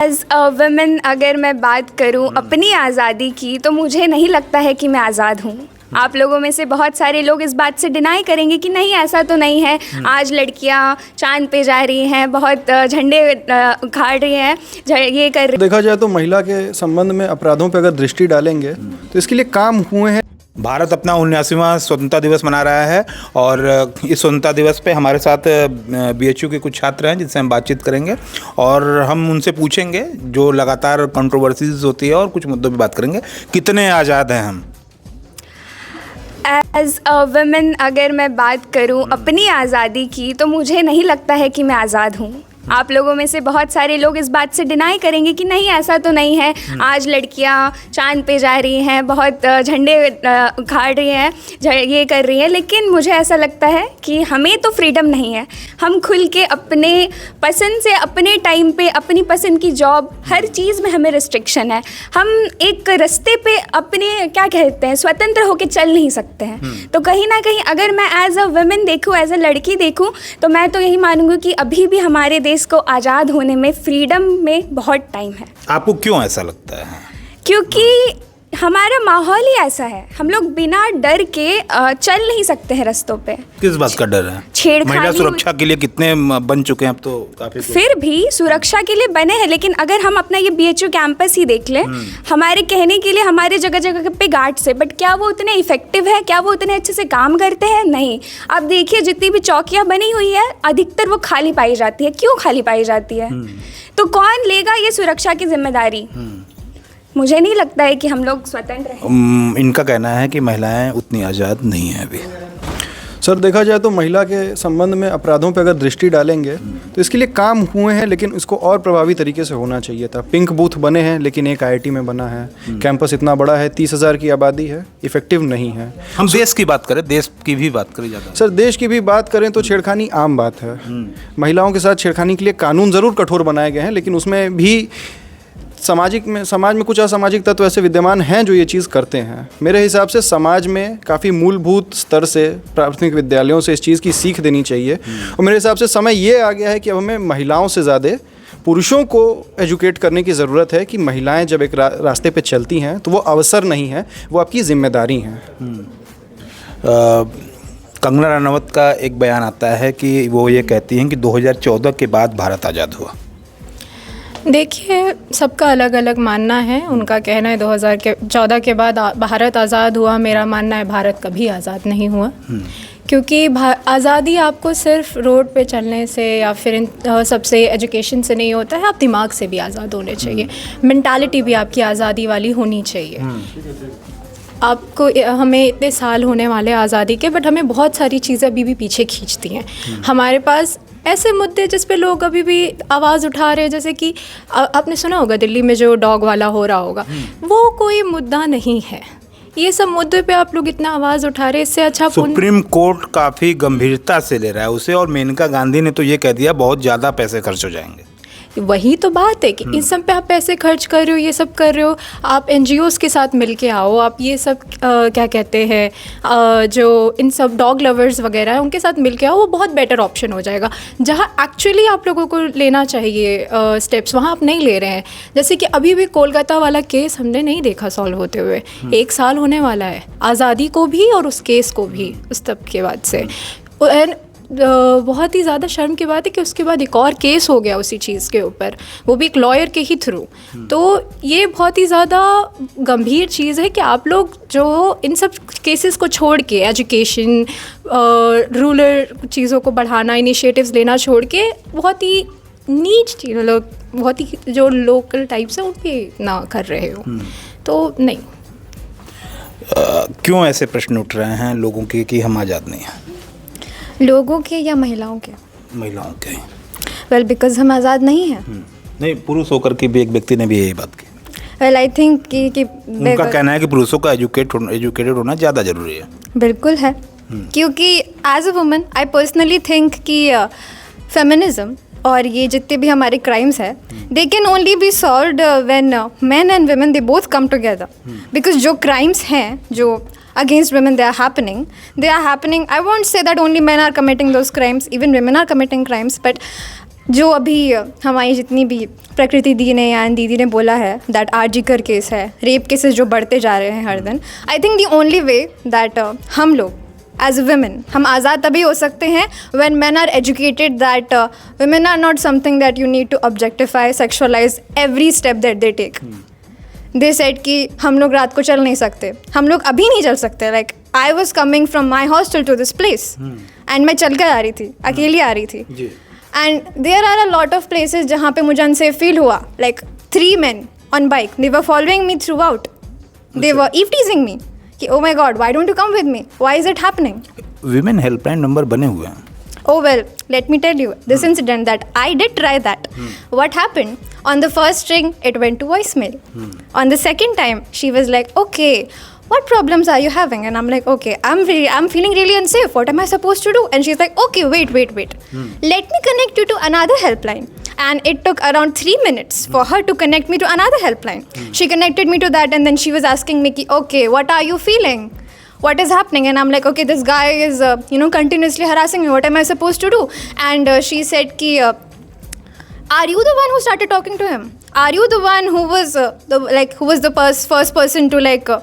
As a women अगर मैं बात करूं अपनी आज़ादी की, तो मुझे नहीं लगता है कि मैं आज़ाद हूं। आप लोगों में से बहुत सारे लोग इस बात से डिनाई करेंगे कि नहीं, ऐसा तो नहीं है। आज लड़कियां चांद पे जा रही हैं, बहुत झंडे उखाड़ रही हैं, ये कर रही। देखा जाए तो महिला के संबंध में अपराधों पर अगर दृष्टि डालेंगे तो इसके लिए काम हुए हैं। भारत अपना 79वां स्वतंत्रता दिवस मना रहा है और इस स्वतंत्रता दिवस पे हमारे साथ BHU के कुछ छात्र हैं जिनसे हम बातचीत करेंगे और हम उनसे पूछेंगे जो लगातार कंट्रोवर्सीज होती है और कुछ मुद्दों पे बात करेंगे। कितने आज़ाद हैं हम? एज अ वुमेन अगर मैं बात करूं अपनी आज़ादी की, तो मुझे नहीं लगता है कि मैं आज़ाद हूं। आप लोगों में से बहुत सारे लोग इस बात से डिनाई करेंगे कि नहीं, ऐसा तो नहीं है। आज लड़कियां चांद पे जा रही हैं, बहुत झंडे उखाड़ रही हैं, ये कर रही हैं, लेकिन मुझे ऐसा लगता है कि हमें तो फ्रीडम नहीं है। हम खुल के अपने पसंद से अपने टाइम पे अपनी पसंद की जॉब, हर चीज़ में हमें रिस्ट्रिक्शन है। हम एक रास्ते पे अपने क्या कहते हैं स्वतंत्र होकर चल नहीं सकते हैं। तो कहीं ना कहीं अगर मैं एज अ वुमेन देखूँ, एज अ लड़की देखूँ, तो मैं तो यही मानूंगी कि अभी भी हमारे देश को आज़ाद होने में, फ्रीडम में बहुत टाइम है। आपको क्यों ऐसा लगता है? क्योंकि हमारा माहौल ही ऐसा है। हम लोग बिना डर के चल नहीं सकते हैं रास्तों पे। किस बात का डर है? छेड़खानी। महिला सुरक्षा के लिए कितने बन चुके हैं अब तो काफी। फिर भी सुरक्षा के लिए बने हैं, लेकिन अगर हम अपना ये BHU कैंपस ही देख लें, हमारे कहने के लिए हमारे जगह जगह पे गार्ड्स है, बट क्या वो उतने इफेक्टिव है? क्या वो उतने अच्छे से काम करते हैं? नहीं। आप देखिए जितनी भी चौकियाँ बनी हुई है, अधिकतर वो खाली पाई जाती है। क्यों खाली पाई जाती है? तो कौन लेगा ये सुरक्षा की जिम्मेदारी? मुझे नहीं लगता है कि हम लोग स्वतंत्र हैं। इनका कहना है कि महिलाएं उतनी आज़ाद नहीं हैं अभी। सर देखा जाए तो महिला के संबंध में अपराधों पर अगर दृष्टि डालेंगे तो इसके लिए काम हुए हैं, लेकिन इसको और प्रभावी तरीके से होना चाहिए था। पिंक बूथ बने हैं, लेकिन एक IIT में बना है। कैंपस इतना बड़ा है, 30,000 की आबादी है, इफेक्टिव नहीं है। हम देश की बात करें, देश की भी बात करें ज़्यादा। सर देश की भी बात करें तो छेड़खानी आम बात है। महिलाओं के साथ छेड़खानी के लिए कानून ज़रूर कठोर बनाए गए हैं, लेकिन उसमें भी समाज में कुछ असामाजिक तत्व ऐसे विद्यमान हैं जो ये चीज़ करते हैं। मेरे हिसाब से समाज में काफ़ी मूलभूत स्तर से प्राथमिक विद्यालयों से इस चीज़ की सीख देनी चाहिए। और मेरे हिसाब से समय ये आ गया है कि अब हमें महिलाओं से ज़्यादा पुरुषों को एजुकेट करने की ज़रूरत है कि महिलाएं जब एक रास्ते पे चलती हैं तो वो अवसर नहीं है, वो आपकी जिम्मेदारी हैं। कंगना रनौत का एक बयान आता है कि वो ये कहती हैं कि 2014 के बाद भारत आज़ाद हुआ। देखिए, सबका अलग अलग मानना है। उनका कहना है 2014 के बाद भारत आज़ाद हुआ। मेरा मानना है भारत कभी आज़ाद नहीं हुआ। क्योंकि आज़ादी आपको सिर्फ रोड पे चलने से या फिर इन सबसे एजुकेशन से नहीं होता है। आप दिमाग से भी आज़ाद होने चाहिए, मेंटालिटी भी आपकी आज़ादी वाली होनी चाहिए। आपको हमें इतने साल होने वाले आज़ादी के, बट हमें बहुत सारी चीज़ें अभी भी पीछे खींचती हैं। हमारे पास ऐसे मुद्दे जिस पे लोग अभी भी आवाज़ उठा रहे हैं, जैसे कि आपने सुना होगा दिल्ली में जो डॉग वाला हो रहा होगा, वो कोई मुद्दा नहीं है। ये सब मुद्दे पे आप लोग इतना आवाज़ उठा रहे हैं, इससे अच्छा सुप्रीम कोर्ट काफ़ी गंभीरता से ले रहा है उसे, और मेनका गांधी ने तो ये कह दिया बहुत ज़्यादा पैसे खर्च हो जाएंगे। वही तो बात है कि इन सब पे आप पैसे खर्च कर रहे हो, ये सब कर रहे हो। आप NGOs के साथ मिल के आओ, आप ये सब क्या कहते हैं जो इन सब डॉग लवर्स वगैरह है उनके साथ मिल के आओ, वो बहुत बेटर ऑप्शन हो जाएगा। जहाँ एक्चुअली आप लोगों को लेना चाहिए स्टेप्स, वहाँ आप नहीं ले रहे हैं। जैसे कि अभी भी कोलकाता वाला केस हमने नहीं देखा सॉल्व होते हुए। 1 साल होने वाला है आज़ादी को भी और उस केस को भी, उस तब के बाद से। बहुत ही ज़्यादा शर्म की बात है कि उसके बाद एक और केस हो गया उसी चीज़ के ऊपर, वो भी एक लॉयर के ही थ्रू। तो ये बहुत ही ज़्यादा गंभीर चीज़ है कि आप लोग जो इन सब केसेस को छोड़ के एजुकेशन, रूरल चीज़ों को बढ़ाना, इनिशिएटिव्स लेना छोड़ के बहुत ही नीच चीज़ लोग, बहुत ही जो लोकल टाइप्स हैं उनके ना कर रहे हो, तो नहीं। क्यों ऐसे प्रश्न उठ रहे हैं लोगों के कि हम आज़ाद नहीं हैं? लोगों के या महिलाओं के? महिलाओं के। वेल, बिकॉज हम आज़ाद नहीं हैं। नहीं, पुरुष होकर के भी एक व्यक्ति ने भी यही बात की। वेल, आई थिंक कि उनका कहना है कि पुरुषों का एजुकेटेड होना ज़्यादा ज़रूरी है। बिल्कुल है। क्योंकि as a woman I personally think कि फेमिनिज्म और ये जितने भी हमारे क्राइम्स है, they can only be solved when men and women they both come together. Because जो क्राइम्स हैं जो against women, they are happening. I won't say that only men are committing those crimes, even women are committing crimes, but जो अभी हमारी जितनी भी प्रकृति दी ने या दीदी ने बोला है दैट आरजीकर केस है, रेप केसेस जो बढ़ते जा रहे हैं हर दिन, I think the only way that हम लोग एज अ वुमेन हम आज़ाद तभी हो सकते हैं when men are educated that women are not something that you need to objectify, sexualise every step that they take. They said कि हम लोग रात को चल नहीं सकते, हम लोग अभी नहीं चल सकते। Like I was coming from my hostel to this place and मैं चल कर आ रही थी, अकेली आ रही थी। And there are a lot of places जहाँ पे मुझे अनसेफ फील हुआ। Like 3 men on bike, they were following me throughout. They were eve teasing me कि oh my god, why don't you come with me? Why is it happening? Women helpline number बने हुए हैं। Oh well, let me tell you this incident that I did try that. What happened? On the first ring, it went to voicemail. On the second time, she was like, okay, what problems are you having? And I'm like, okay, I'm feeling really unsafe. What am I supposed to do? And she's like, okay, wait. Let me connect you to another helpline. And it took around 3 minutes for her to connect me to another helpline. She connected me to that, and then she was asking me, okay, what are you feeling? What is happening? And I'm like, okay, this guy is, continuously harassing me. What am I supposed to do? And she said, are you the one who started talking to him? Are you the one who was the first person to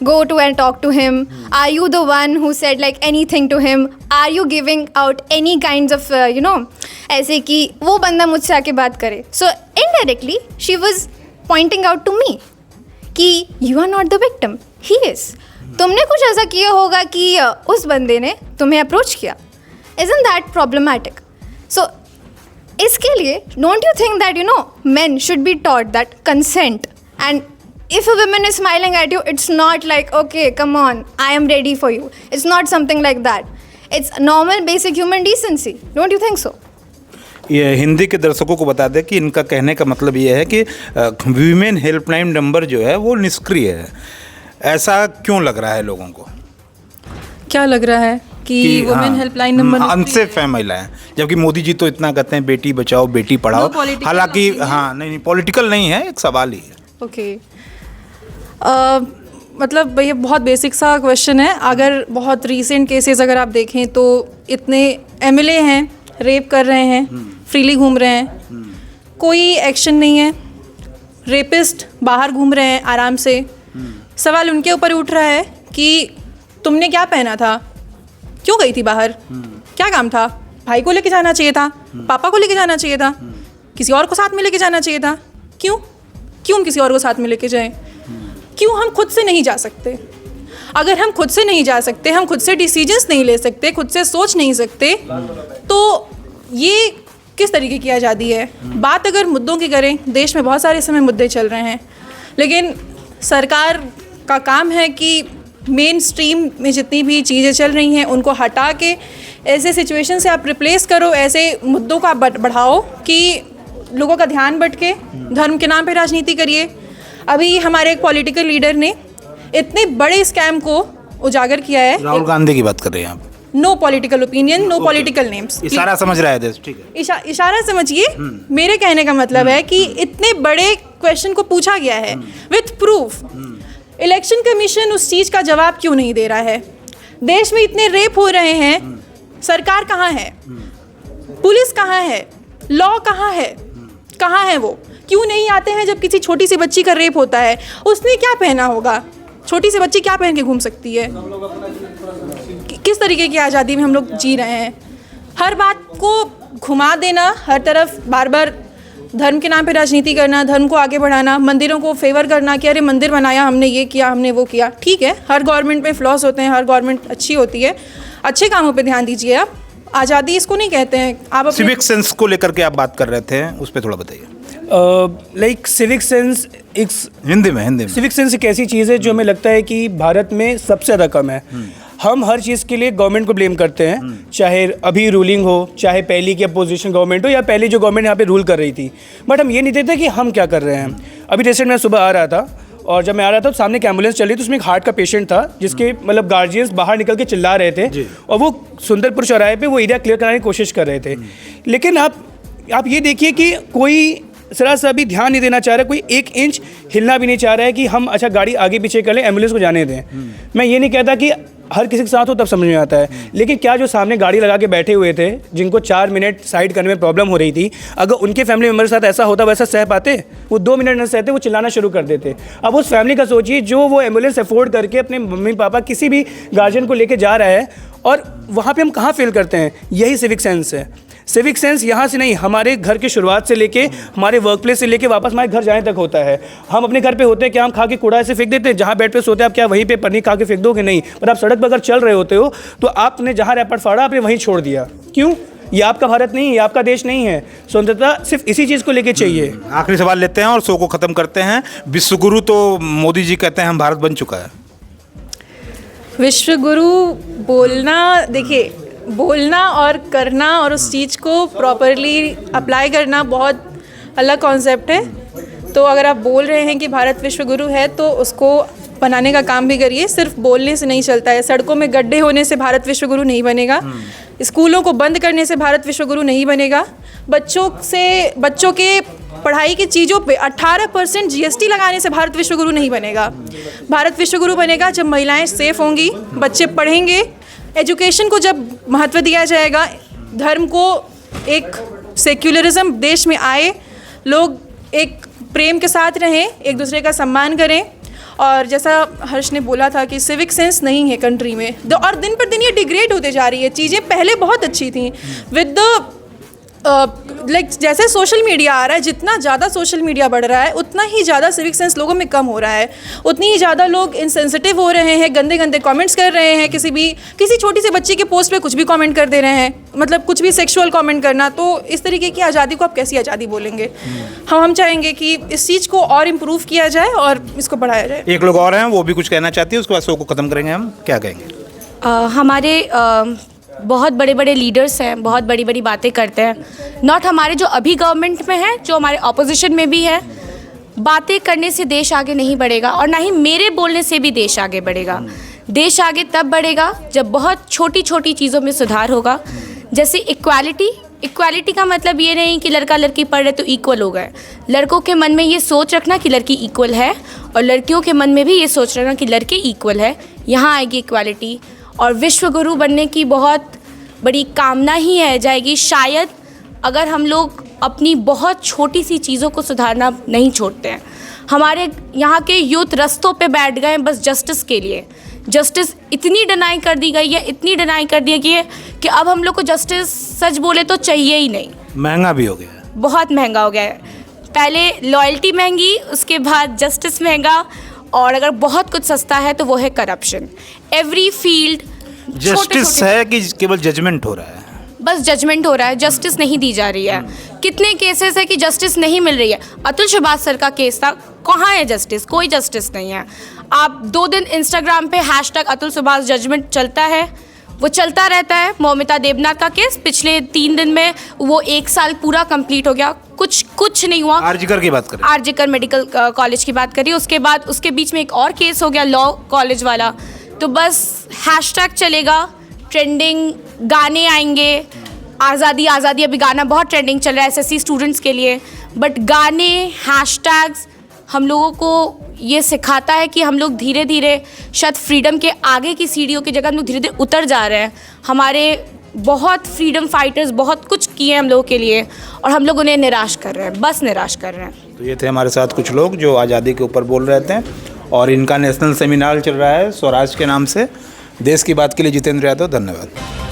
go to and talk to him? Are you the one who said anything to him? Are you giving out any kinds of ऐसे कि वो बंदा मुझसे आके बात करे? So indirectly she was pointing out to me कि you are not the victim, he is. तुमने कुछ ऐसा किया होगा कि उस बंदे ने तुम्हें अप्रोच किया. Isn't that problematic? So इसके लिए don't you think that men should be taught that consent, and if a woman is smiling at you, it's not like, okay, come on, I am ready for you. It's not something like that. It's normal basic human decency. Don't you think so? ये हिंदी के दर्शकों को बता दें कि इनका कहने का मतलब ये है कि वीमेन हेल्पलाइन नंबर जो है वो निष्क्रिय है। ऐसा क्यों लग रहा है लोगों को? क्या लग रहा है कि वुमेन हेल्पलाइन नंबर अनसेफ है महिलाएं, जबकि मोदी जी तो इतना कहते हैं बेटी बचाओ बेटी पढ़ाओ। हालांकि नहीं पॉलिटिकल नहीं है, एक सवाल ही है। ओके, मतलब ये बहुत बेसिक सा क्वेश्चन है। अगर बहुत रीसेंट केसेस अगर आप देखें तो इतने एमएलए हैं रेप कर रहे हैं, फ्रीली घूम रहे हैं, कोई एक्शन नहीं है। रेपिस्ट बाहर घूम रहे हैं आराम से। सवाल उनके ऊपर उठ रहा है कि तुमने क्या पहना था, क्यों गई थी बाहर, क्या काम था, भाई को लेके जाना चाहिए था, पापा को लेके जाना चाहिए था, किसी और को साथ में लेके जाना चाहिए था, क्यों हम किसी और को साथ में लेके जाएं? क्यों हम खुद से नहीं जा सकते? अगर हम खुद से नहीं जा सकते, हम खुद से डिसीजंस नहीं ले सकते, खुद से सोच नहीं सकते, तो ये किस तरीके की आज़ादी है? बात अगर मुद्दों की करें, देश में बहुत सारे समय मुद्दे चल रहे हैं, लेकिन सरकार का काम है कि मेन स्ट्रीम में जितनी भी चीज़ें चल रही हैं उनको हटा के ऐसे सिचुएशन से आप रिप्लेस करो, ऐसे मुद्दों को आप बढ़ाओ कि लोगों का ध्यान भटके, धर्म के नाम पे राजनीति करिए। अभी हमारे एक पॉलिटिकल लीडर ने इतने बड़े स्कैम को उजागर किया है। राहुल गांधी की बात कर रहे हैं आप? No political opinion, no political names. इशारा समझ रहा है देश, ठीक है? इशारा समझिए। मेरे कहने का मतलब है कि इतने बड़े क्वेश्चन को पूछा गया है विथ प्रूफ। इलेक्शन कमीशन उस चीज़ का जवाब क्यों नहीं दे रहा है? देश में इतने रेप हो रहे हैं, सरकार कहाँ है? पुलिस कहाँ है? लॉ कहाँ है? कहाँ है वो? क्यों नहीं आते हैं जब किसी छोटी सी बच्ची का रेप होता है? उसने क्या पहना होगा? छोटी सी बच्ची क्या पहन के घूम सकती है? किस तरीके की आज़ादी में हम लोग जी रहे हैं? हर बात को घुमा देना, हर तरफ बार बार धर्म के नाम पे राजनीति करना, धर्म को आगे बढ़ाना, मंदिरों को फेवर करना कि अरे मंदिर बनाया हमने, ये किया हमने, वो किया। ठीक है, हर गवर्नमेंट में फ्लॉस होते हैं, हर गवर्नमेंट अच्छी होती है, अच्छे कामों पे ध्यान दीजिए आप। आज़ादी इसको नहीं कहते हैं। आप सिविक सेंस को लेकर के आप बात कर रहे थे, उस पर थोड़ा बताइए। लाइक सिविक सेंस एक हिंदी में सिविक सेंस एक ऐसी चीज़ है जो हमें लगता है कि भारत में सबसे ज़्यादा कम है। हम हर चीज़ के लिए गवर्नमेंट को ब्लेम करते हैं, चाहे अभी रूलिंग हो, चाहे पहली की अपोजिशन गवर्नमेंट हो, या पहली जो गवर्नमेंट यहाँ पे रूल कर रही थी। बट हम ये नहीं देखते कि हम क्या कर रहे हैं। अभी रिसेंट मैं सुबह आ रहा था, और जब मैं आ रहा था तो सामने एक एम्बुलेंस चल रही थी, उसमें एक हार्ट का पेशेंट था जिसके मतलब गार्जियंस बाहर निकल के चिल्ला रहे थे, और वो सुंदरपुर चौराहे पे वो एरिया क्लियर कराने की कोशिश कर रहे थे। लेकिन आप ये देखिए कि कोई जरा सा भी ध्यान नहीं देना चाह रहा, कोई 1 इंच हिलना भी नहीं चाह रहा है कि हम अच्छा गाड़ी आगे पीछे कर लें, एम्बुलेंस को जाने दें। मैं ये नहीं कहता कि हर किसी के साथ हो तब समझ में आता है, लेकिन क्या जो सामने गाड़ी लगा के बैठे हुए थे, जिनको 4 मिनट साइड करने में प्रॉब्लम हो रही थी, अगर उनके फैमिली मेम्बर के साथ ऐसा होता वैसा सह पाते? वो 2 मिनट न सहते, वो चिल्लाना शुरू कर देते। अब उस फैमिली का सोचिए जो वो एम्बुलेंस अफोर्ड करके अपने मम्मी पापा किसी भी गार्जियन को लेके जा रहा है, और वहाँ पे हम कहाँ फेल करते हैं? यही सिविक सेंस है। सिविक सेंस यहाँ से नहीं, हमारे घर की शुरुआत से लेके हमारे वर्क प्लेस से लेके वापस हमारे घर जाने तक होता है। हम अपने घर पे होते हैं, क्या हम खा के कूड़ा ऐसे फेंक देते हैं? जहाँ बेड पे सोते हैं आप क्या वहीं पे पन्नी खा के फेंक दोगे? नहीं। पर आप सड़क पर अगर चल रहे होते हो तो आपने जहाँ रैपर फाड़ा आपने वहीं छोड़ दिया। क्यों? ये आपका भारत नहीं है, ये आपका देश नहीं है। स्वतंत्रता सिर्फ इसी चीज़ को लेके चाहिए। आखिरी सवाल लेते हैं और शो को ख़त्म करते हैं। विश्वगुरु तो मोदी जी कहते हैं हम भारत बन चुका है। विश्वगुरु बोलना, देखिए, बोलना और करना और उस चीज़ को प्रॉपरली अप्लाई करना बहुत अलग कॉन्सेप्ट है। तो अगर आप बोल रहे हैं कि भारत विश्वगुरु है तो उसको बनाने का काम भी करिए। सिर्फ बोलने से नहीं चलता है। सड़कों में गड्ढे होने से भारत विश्वगुरु नहीं बनेगा। स्कूलों को बंद करने से भारत विश्वगुरु नहीं बनेगा। बच्चों के पढ़ाई की चीज़ों पे 18% GST लगाने से भारत विश्वगुरु नहीं बनेगा। भारत विश्वगुरु बनेगा जब महिलाएं सेफ होंगी, बच्चे पढ़ेंगे, एजुकेशन को जब महत्व दिया जाएगा, धर्म को, एक सेक्युलरिज्म देश में आए, लोग एक प्रेम के साथ रहें, एक दूसरे का सम्मान करें। और जैसा हर्ष ने बोला था कि सिविक सेंस नहीं है कंट्री में, और दिन पर दिन ये डिग्रेड होते जा रही है। चीज़ें पहले बहुत अच्छी थी विद द जैसे सोशल मीडिया आ रहा है, जितना ज़्यादा सोशल मीडिया बढ़ रहा है उतना ही ज़्यादा सिविक सेंस लोगों में कम हो रहा है, उतनी ही ज़्यादा लोग इनसेंसिटिव हो रहे हैं, गंदे गंदे कमेंट्स कर रहे हैं, किसी छोटी सी बच्ची के पोस्ट पे कुछ भी कमेंट कर दे रहे हैं, मतलब कुछ भी सेक्सुअल कमेंट करना। तो इस तरीके की आज़ादी को आप कैसी आज़ादी बोलेंगे? हम चाहेंगे कि इस चीज़ को और इम्प्रूव किया जाए और इसको बढ़ाया जाए। एक लोग और हैं, वो भी कुछ कहना चाहती है, उसके बाद शो को ख़त्म करेंगे। हम क्या कहेंगे? हमारे बहुत बड़े बड़े लीडर्स हैं, बहुत बड़ी बड़ी बातें करते हैं। नॉट हमारे जो अभी गवर्नमेंट में हैं, जो हमारे ऑपोजिशन में भी है। बातें करने से देश आगे नहीं बढ़ेगा, और ना ही मेरे बोलने से भी देश आगे बढ़ेगा। देश आगे तब बढ़ेगा जब बहुत छोटी छोटी चीज़ों में सुधार होगा। जैसे इक्वालिटी का मतलब ये नहीं कि लड़का लड़की पढ़ रहे तो इक्वल हो गए। लड़कों के मन में ये सोच रखना कि लड़की इक्वल है, और लड़कियों के मन में भी ये सोच रखना कि लड़के इक्वल है। यहाँ आएगी इक्वालिटी, और विश्वगुरु बनने की बहुत बड़ी कामना ही है जाएगी शायद, अगर हम लोग अपनी बहुत छोटी सी चीज़ों को सुधारना नहीं छोड़ते हैं। हमारे यहाँ के यूथ रस्तों पे बैठ गए हैं बस जस्टिस के लिए। जस्टिस इतनी डिनाई कर दी गई है, इतनी डिनाई कर दी गई है कि अब हम लोग को जस्टिस सच बोले तो चाहिए ही नहीं। महंगा भी हो गया है, बहुत महंगा हो गया है। पहले लॉयल्टी महंगी, उसके बाद जस्टिस महंगा, और अगर बहुत कुछ सस्ता है तो वो है करप्शन। एवरी फील्ड जस्टिस है कि केवल जजमेंट हो रहा है? बस जजमेंट हो रहा है, जस्टिस नहीं दी जा रही है। कितने केसेस है कि जस्टिस नहीं मिल रही है। अतुल सुभाष सर का केस था, कहाँ है जस्टिस? कोई जस्टिस नहीं है। आप 2 दिन इंस्टाग्राम पे #अतुल सुभाष जजमेंट चलता है, वो चलता रहता है। मौमिता देवनाथ का केस पिछले 3 दिन में वो 1 साल पूरा कंप्लीट हो गया, कुछ नहीं हुआ। आरजीकर की बात करें, आरजीकर मेडिकल कॉलेज की बात करिए। उसके बाद उसके बीच में एक और केस हो गया लॉ कॉलेज वाला। तो बस # चलेगा, ट्रेंडिंग गाने आएंगे। आज़ादी आज़ादी अभी गाना बहुत ट्रेंडिंग चल रहा है SSC स्टूडेंट्स के लिए। बट गाने, हैशटैग्स हम लोगों को ये सिखाता है कि हम लोग धीरे धीरे शायद फ्रीडम के आगे की सीढ़ियों की जगह हम लोग धीरे धीरे उतर जा रहे हैं। हमारे बहुत फ्रीडम फाइटर्स बहुत कुछ किए हैं हम लोगों के लिए, और हम लोग उन्हें निराश कर रहे हैं, बस निराश कर रहे हैं। तो ये थे हमारे साथ कुछ लोग जो आज़ादी के ऊपर बोल रहे थे, और इनका नेशनल सेमिनार चल रहा है स्वराज के नाम से। देश की बात के लिए जितेंद्र यादव, धन्यवाद।